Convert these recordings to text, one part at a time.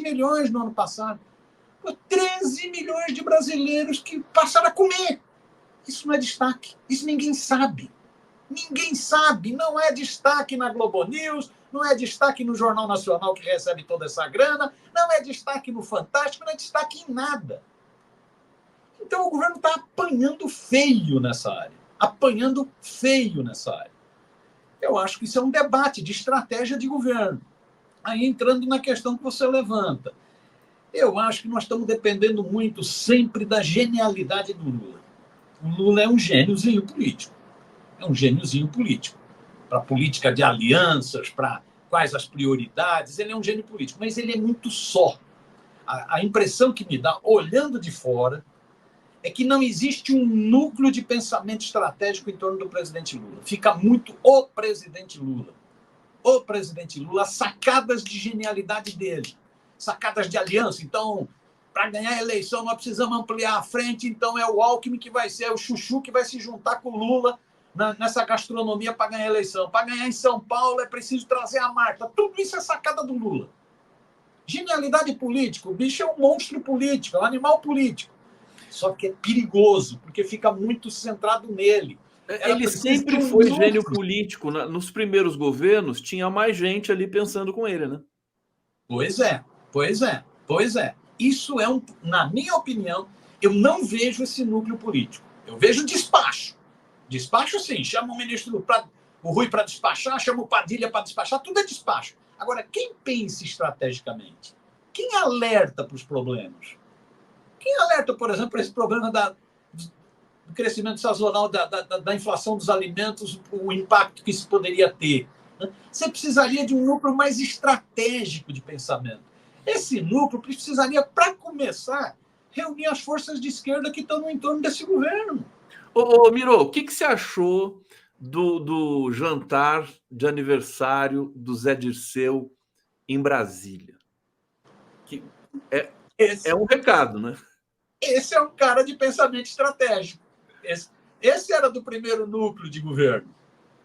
milhões no ano passado. 13 milhões de brasileiros que passaram a comer. Isso não é destaque. Isso ninguém sabe. Ninguém sabe. Não é destaque na Globo News, não é destaque no Jornal Nacional, que recebe toda essa grana, não é destaque no Fantástico, não é destaque em nada. Então o governo está apanhando feio nessa área. Apanhando feio nessa área. Eu acho que isso é um debate de estratégia de governo. Aí entrando na questão que você levanta. Eu acho que nós estamos dependendo muito sempre da genialidade do Lula. O Lula é um gêniozinho político. É um gêniozinho político. Para política de alianças, para quais as prioridades, ele é um gênio político. Mas ele é muito só. A impressão que me dá, olhando de fora, é que não existe um núcleo de pensamento estratégico em torno do presidente Lula. Fica muito o presidente Lula. O presidente Lula, as sacadas de genialidade dele. Sacadas de aliança. Então, para ganhar a eleição, nós precisamos ampliar a frente. Então, é o Alckmin que vai ser, é o Chuchu que vai se juntar com o Lula nessa gastronomia para ganhar a eleição. Para ganhar em São Paulo, é preciso trazer a Marta. Tudo isso é sacada do Lula. Genialidade política. O bicho é um monstro político, é um animal político. Só que é perigoso, porque fica muito centrado nele. Ele sempre foi gênio político. Nos primeiros governos, tinha mais gente ali pensando com ele, né? Pois é. Isso é na minha opinião, eu não vejo esse núcleo político. Eu vejo despacho. Despacho, sim. Chama o ministro, o Rui para despachar, chama o Padilha para despachar, tudo é despacho. Agora, quem pensa estrategicamente? Quem alerta para os problemas? Quem alerta, por exemplo, para esse problema do crescimento sazonal, da inflação dos alimentos, o impacto que isso poderia ter? Você precisaria de um núcleo mais estratégico de pensamento. Esse núcleo precisaria, para começar, reunir as forças de esquerda que estão no entorno desse governo. Ô Miro, o que você achou do jantar de aniversário do Zé Dirceu em Brasília? Que é um recado, né? Esse é um cara de pensamento estratégico. Esse era do primeiro núcleo de governo.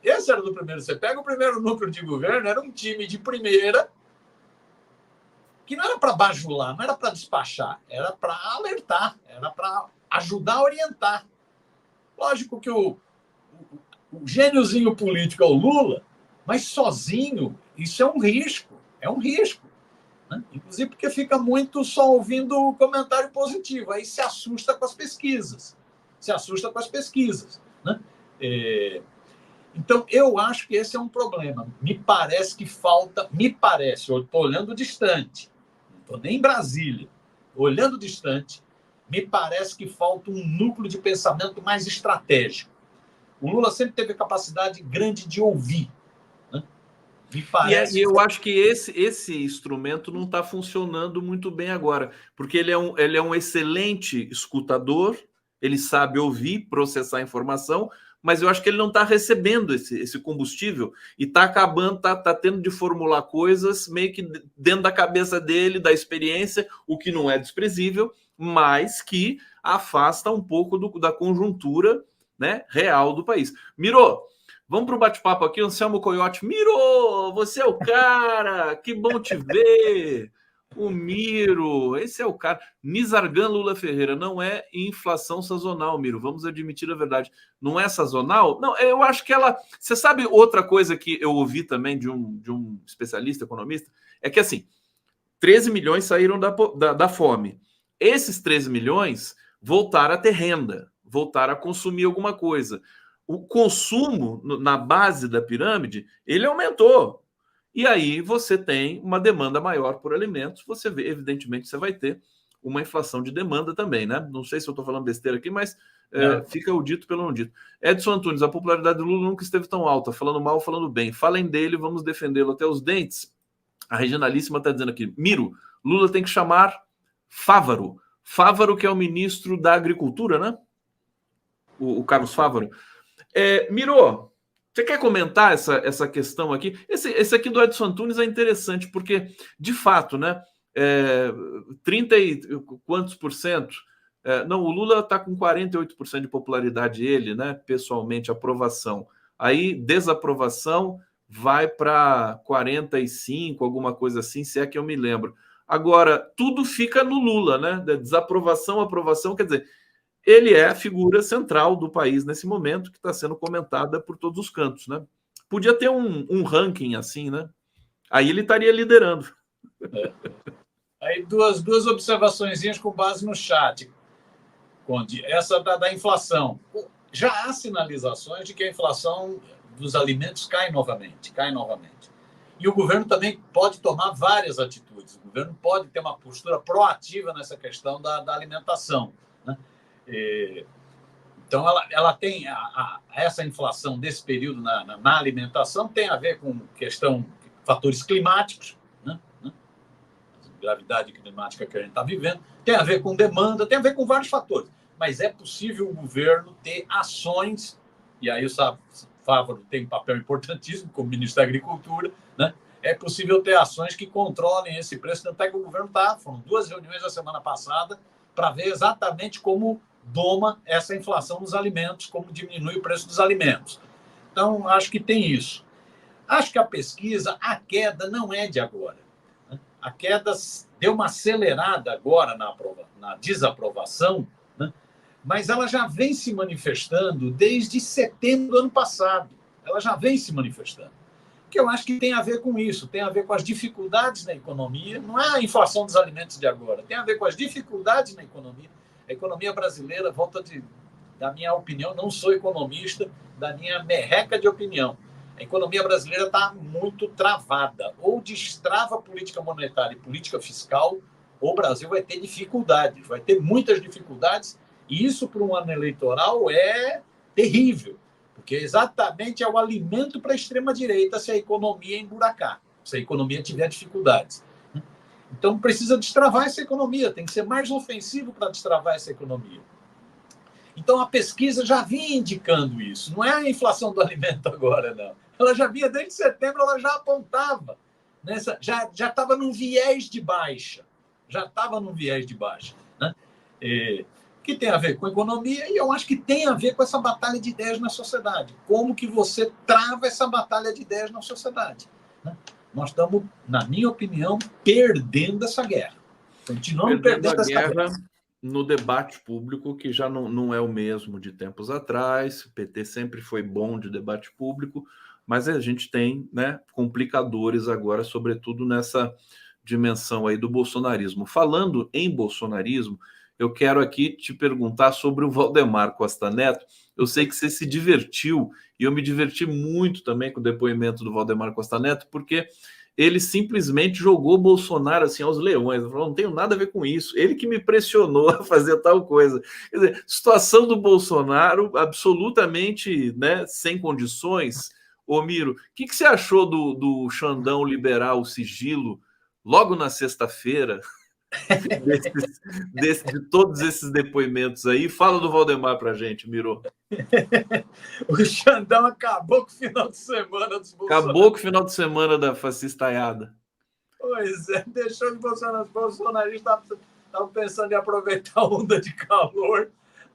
Esse era do primeiro. Você pega o primeiro núcleo de governo, era um time de primeira que não era para bajular, não era para despachar, era para alertar, era para ajudar a orientar. Lógico que o gêniozinho político é o Lula, mas sozinho, isso é um risco. É um risco. Né? Inclusive porque fica muito só ouvindo o comentário positivo, aí se assusta com as pesquisas. Né? Então, eu acho que esse é um problema. Me parece que falta, eu estou olhando distante, não estou nem em Brasília, olhando distante, me parece que falta um núcleo de pensamento mais estratégico. O Lula sempre teve a capacidade grande de ouvir. Né? Me parece. E eu acho que esse instrumento não está funcionando muito bem agora, porque ele é um excelente escutador, ele sabe ouvir, processar informação, mas eu acho que ele não está recebendo esse combustível e está acabando, está tendo de formular coisas meio que dentro da cabeça dele, da experiência, o que não é desprezível, mas que afasta um pouco da conjuntura, né, real do país. Miro, vamos para o bate-papo aqui, Anselmo Coyote. Miro, você é o cara, que bom te ver. O Miro, esse é o cara. Nizargan Lula Ferreira, não é inflação sazonal, Miro, vamos admitir a verdade. Não é sazonal? Não, eu acho que ela... Você sabe outra coisa que eu ouvi também de um especialista, economista? É que, assim, 13 milhões saíram da fome. Esses 13 milhões voltaram a ter renda, voltaram a consumir alguma coisa. O consumo na base da pirâmide, ele aumentou. E aí você tem uma demanda maior por alimentos, você vê, evidentemente, você vai ter uma inflação de demanda também, né? Não sei se eu estou falando besteira aqui, mas fica o dito pelo não dito. Edson Antunes, a popularidade do Lula nunca esteve tão alta, falando mal, falando bem. Falem dele, vamos defendê-lo até os dentes. A Regionalíssima está dizendo aqui, Miro, Lula tem que chamar Fávaro. Fávaro, que é o ministro da Agricultura, né? O Carlos Fávaro. Miro, você quer comentar essa questão aqui? Esse aqui do Edson Antunes é interessante, porque, de fato, né, 30 e quantos por cento? Não, o Lula está com 48% de popularidade, ele, né, pessoalmente, aprovação. Aí, desaprovação vai para 45, alguma coisa assim, se é que eu me lembro. Agora, tudo fica no Lula, né? Desaprovação, aprovação, quer dizer, ele é a figura central do país nesse momento, que está sendo comentada por todos os cantos, né? Podia ter um ranking assim, né? Aí ele estaria liderando. Aí duas observações com base no chat, Conde. Essa da inflação. Já há sinalizações de que a inflação dos alimentos cai novamente. E o governo também pode tomar várias atitudes. O governo pode ter uma postura proativa nessa questão da alimentação, né? Então, ela tem essa inflação desse período na alimentação tem a ver com fatores climáticos, né? A gravidade climática que a gente está vivendo, tem a ver com demanda, tem a ver com vários fatores. Mas é possível o governo ter ações, e aí o Fávaro tem um papel importantíssimo como ministro da Agricultura, né? É possível ter ações que controlem esse preço, tanto é que o governo foram 2 reuniões na semana passada para ver exatamente como doma essa inflação nos alimentos, como diminui o preço dos alimentos. Então, acho que tem isso. Acho que a pesquisa, a queda não é de agora. A queda deu uma acelerada agora na desaprovação, né? Mas ela já vem se manifestando desde setembro do ano passado. Ela já vem se manifestando. Que eu acho que tem a ver com isso, tem a ver com as dificuldades na economia, não é a inflação dos alimentos de agora, tem a ver com as dificuldades na economia. A economia brasileira, da minha opinião, não sou economista, da minha merreca de opinião. A economia brasileira está muito travada. Ou destrava a política monetária e política fiscal, ou o Brasil vai ter dificuldades, vai ter muitas dificuldades, e isso para um ano eleitoral é terrível, porque exatamente é o alimento para a extrema-direita se a economia emburacar, se a economia tiver dificuldades. Então, precisa destravar essa economia, tem que ser mais ofensivo para destravar essa economia. Então, a pesquisa já vinha indicando isso. Não é a inflação do alimento agora, não. Ela já vinha desde setembro, ela já apontava. Já estava num viés de baixa. Né? Que tem a ver com economia e eu acho que tem a ver com essa batalha de ideias na sociedade. Como que você trava essa batalha de ideias na sociedade? Né? Nós estamos, na minha opinião, perdendo essa guerra. Continuamos perdendo essa guerra. No debate público, que já não é o mesmo de tempos atrás. O PT sempre foi bom de debate público, mas a gente tem, né, complicadores agora, sobretudo nessa dimensão aí do bolsonarismo. Falando em bolsonarismo, eu quero aqui te perguntar sobre o Valdemar Costa Neto. Eu sei que você se divertiu, e eu me diverti muito também com o depoimento do Valdemar Costa Neto, porque ele simplesmente jogou Bolsonaro assim aos leões. Ele falou, não tenho nada a ver com isso. Ele que me pressionou a fazer tal coisa. Quer dizer, situação do Bolsonaro absolutamente, né, sem condições. Ô Miro, o que você achou do Xandão liberar o sigilo logo na sexta-feira de todos esses depoimentos aí? Fala do Valdemar pra gente, Miro. O Xandão acabou com o final de semana dos bolsonaristas. Acabou com o final de semana da fascistaiada. Pois é, deixou que os bolsonaristas estavam pensando em aproveitar a onda de calor.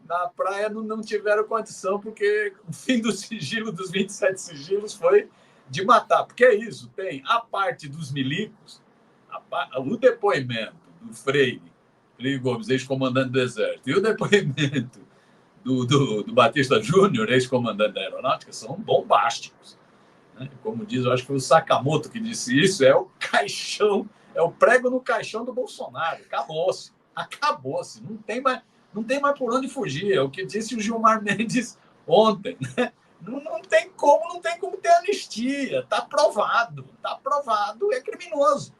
Na praia não tiveram condição, porque o fim do sigilo, dos 27 sigilos, foi de matar. Porque é isso, tem a parte dos milicos, o depoimento do Freire Gomes, ex-comandante do Exército, e o depoimento do Batista Júnior, ex-comandante da Aeronáutica, são bombásticos. Né? Como diz, eu acho que foi o Sakamoto que disse isso, é o caixão, é o prego no caixão do Bolsonaro. Acabou-se. Não tem mais por onde fugir. É o que disse o Gilmar Mendes ontem. Né? Não tem como ter anistia. Está provado, é criminoso.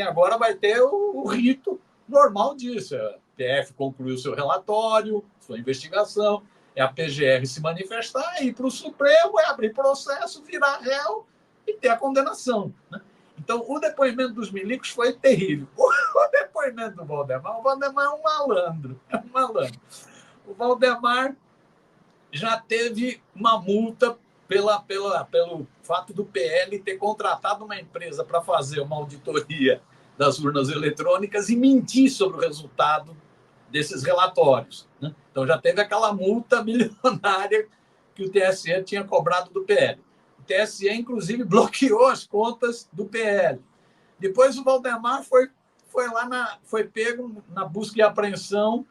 Agora vai ter o rito normal disso. A PF concluiu seu relatório, sua investigação, é a PGR se manifestar, ir para o Supremo, é abrir processo, virar réu e ter a condenação. Né? Então, o depoimento dos milicos foi terrível. O depoimento do Valdemar, o Valdemar é um malandro. O Valdemar já teve uma multa pelo fato do PL ter contratado uma empresa para fazer uma auditoria das urnas eletrônicas e mentir sobre o resultado desses relatórios. Né? Então, já teve aquela multa milionária que o TSE tinha cobrado do PL. O TSE, inclusive, bloqueou as contas do PL. Depois, o Valdemar foi foi pego na busca e apreensão,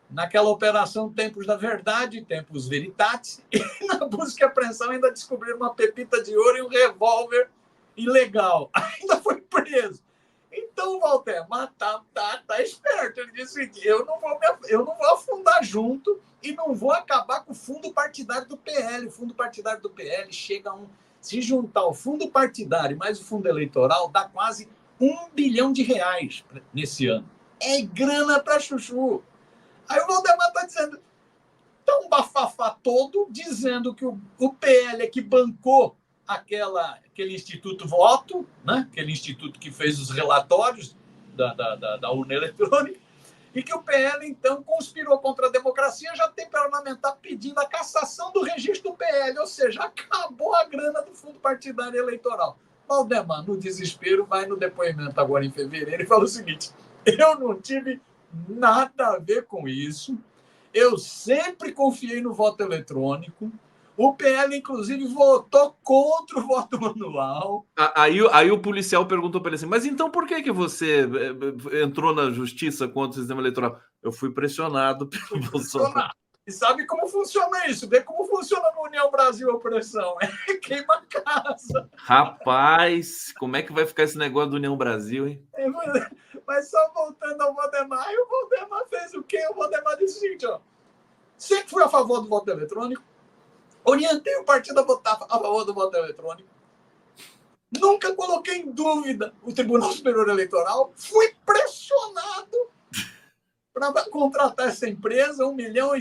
naquela operação Tempos da Verdade, Tempus Veritatis, e na busca e apreensão ainda descobriram uma pepita de ouro e um revólver ilegal. Ainda foi preso. Então o Valdemar tá esperto. Ele disse o seguinte: eu não vou afundar junto e não vou acabar com o fundo partidário do PL. O fundo partidário do PL chega a se juntar o fundo partidário mais o fundo eleitoral, dá quase R$1 bilhão nesse ano. É grana para chuchu. Aí o Valdemar está dizendo, tá um bafafá todo, dizendo que o PL é que bancou aquele Instituto Voto, né? Aquele instituto que fez os relatórios da urna eletrônica, e que o PL, então, conspirou contra a democracia. Já tem parlamentar pedindo a cassação do registro do PL, ou seja, acabou a grana do fundo partidário eleitoral. Valdemar, no desespero, vai no depoimento agora em fevereiro e fala o seguinte: eu não tive nada a ver com isso, eu sempre confiei no voto eletrônico, o PL, inclusive, votou contra o voto manual. Aí o policial perguntou para ele assim, mas então por que você entrou na justiça contra o sistema eleitoral? Eu fui pressionado pelo Bolsonaro. E sabe como funciona isso? Vê como funciona no União Brasil a opressão. É queima casa. Rapaz, como é que vai ficar esse negócio do União Brasil, hein? Mas só voltando ao Valdemar, e o Valdemar fez o quê? O Valdemar disse o seguinte, ó, sempre fui a favor do voto eletrônico, orientei o partido a votar a favor do voto eletrônico, nunca coloquei em dúvida o Tribunal Superior Eleitoral, fui pressionado para contratar essa empresa, R$1,5 milhão,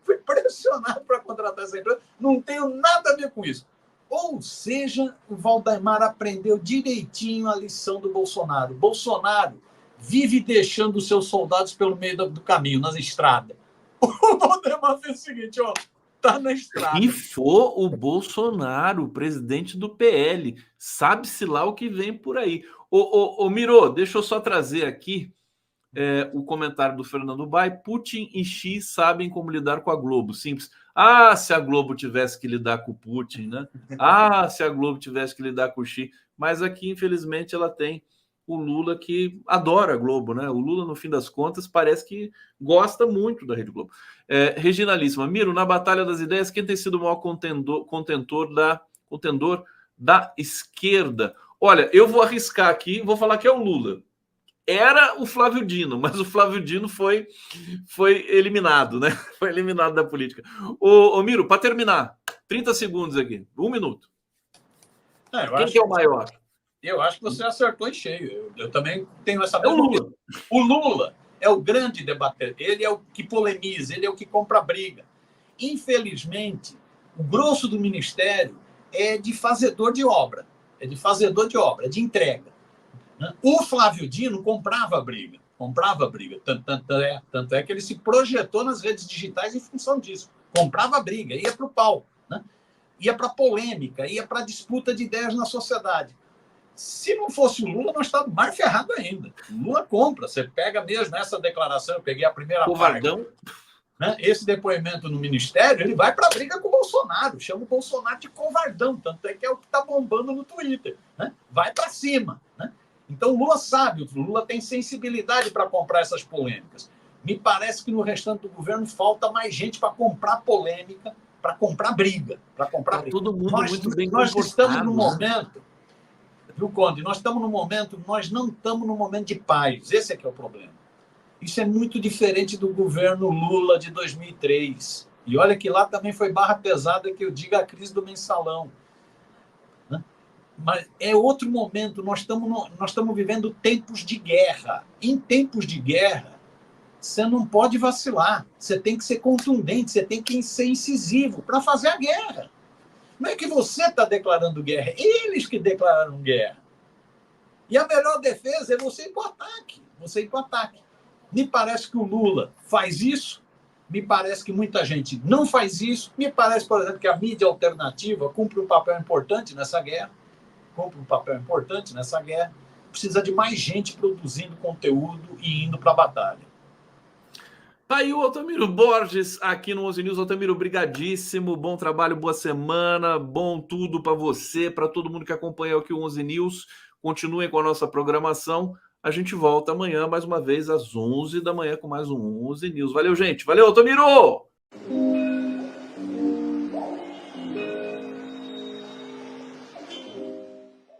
fui pressionado para contratar essa empresa, não tenho nada a ver com isso. Ou seja, o Valdemar aprendeu direitinho a lição do Bolsonaro. Bolsonaro vive deixando os seus soldados pelo meio do caminho, nas estradas. O Valdemar fez o seguinte, ó, tá na estrada. Rifou o Bolsonaro, o presidente do PL. Sabe-se lá o que vem por aí. Ô Miro, deixa eu só trazer aqui o comentário do Fernando Bai. Putin e Xi sabem como lidar com a Globo. Simples. Ah, se a Globo tivesse que lidar com o Putin, né? Ah, se a Globo tivesse que lidar com o Xi. Mas aqui, infelizmente, ela tem o Lula, que adora a Globo, né? O Lula, no fim das contas, parece que gosta muito da Rede Globo. Reginalíssima. Miro, na Batalha das Ideias, quem tem sido o maior contendor da esquerda? Olha, eu vou arriscar aqui, vou falar que é o Lula. Era o Flávio Dino, mas o Flávio Dino foi eliminado, né? Foi eliminado da política. Ô Miro, para terminar, 30 segundos aqui, 1 minuto. Quem que é o maior? Eu acho que você acertou em cheio. Eu também tenho essa mesma opinião. O Lula é o grande debatedor, ele é o que polemiza, ele é o que compra briga. Infelizmente, o grosso do ministério é de fazedor de obra, de entrega. O Flávio Dino comprava briga. Tanto é que ele se projetou nas redes digitais em função disso. Comprava briga, ia para o pau, né? Ia para a polêmica, ia para a disputa de ideias na sociedade. Se não fosse o Lula, nós estávamos mais ferrados ainda. O Lula compra. Você pega mesmo essa declaração, eu peguei a primeira Covardão. parte. Né? Esse depoimento no Ministério, ele vai para a briga com o Bolsonaro. Chama o Bolsonaro de covardão. Tanto é que é o que está bombando no Twitter. Né? Vai para cima. Né? Então, o Lula sabe, o Lula tem sensibilidade para comprar essas polêmicas. Me parece que no restante do governo falta mais gente para comprar polêmica, para comprar briga. Todo mundo muito bem comportado. Nós estamos no né? momento, viu, Conde? Nós não estamos no momento de paz. Esse é que é o problema. Isso é muito diferente do governo Lula de 2003. E olha que lá também foi barra pesada, que eu digo, a crise do mensalão. Mas é outro momento, nós estamos vivendo tempos de guerra. Em tempos de guerra, você não pode vacilar, você tem que ser contundente, você tem que ser incisivo para fazer a guerra. Não é que você está declarando guerra, eles que declararam guerra. E a melhor defesa é você ir para o ataque. Me parece que o Lula faz isso, me parece que muita gente não faz isso, me parece, por exemplo, que a mídia alternativa cumpre um papel importante nessa guerra, precisa de mais gente produzindo conteúdo e indo para a batalha. Tá aí o Altamiro Borges aqui no 11 News. Altamiro, brigadíssimo, bom trabalho, boa semana, bom tudo para você, para todo mundo que acompanha aqui o 11 News. Continuem com a nossa programação. A gente volta amanhã, mais uma vez, às 11 da manhã, com mais um 11 News. Valeu, gente. Valeu, Altamiro!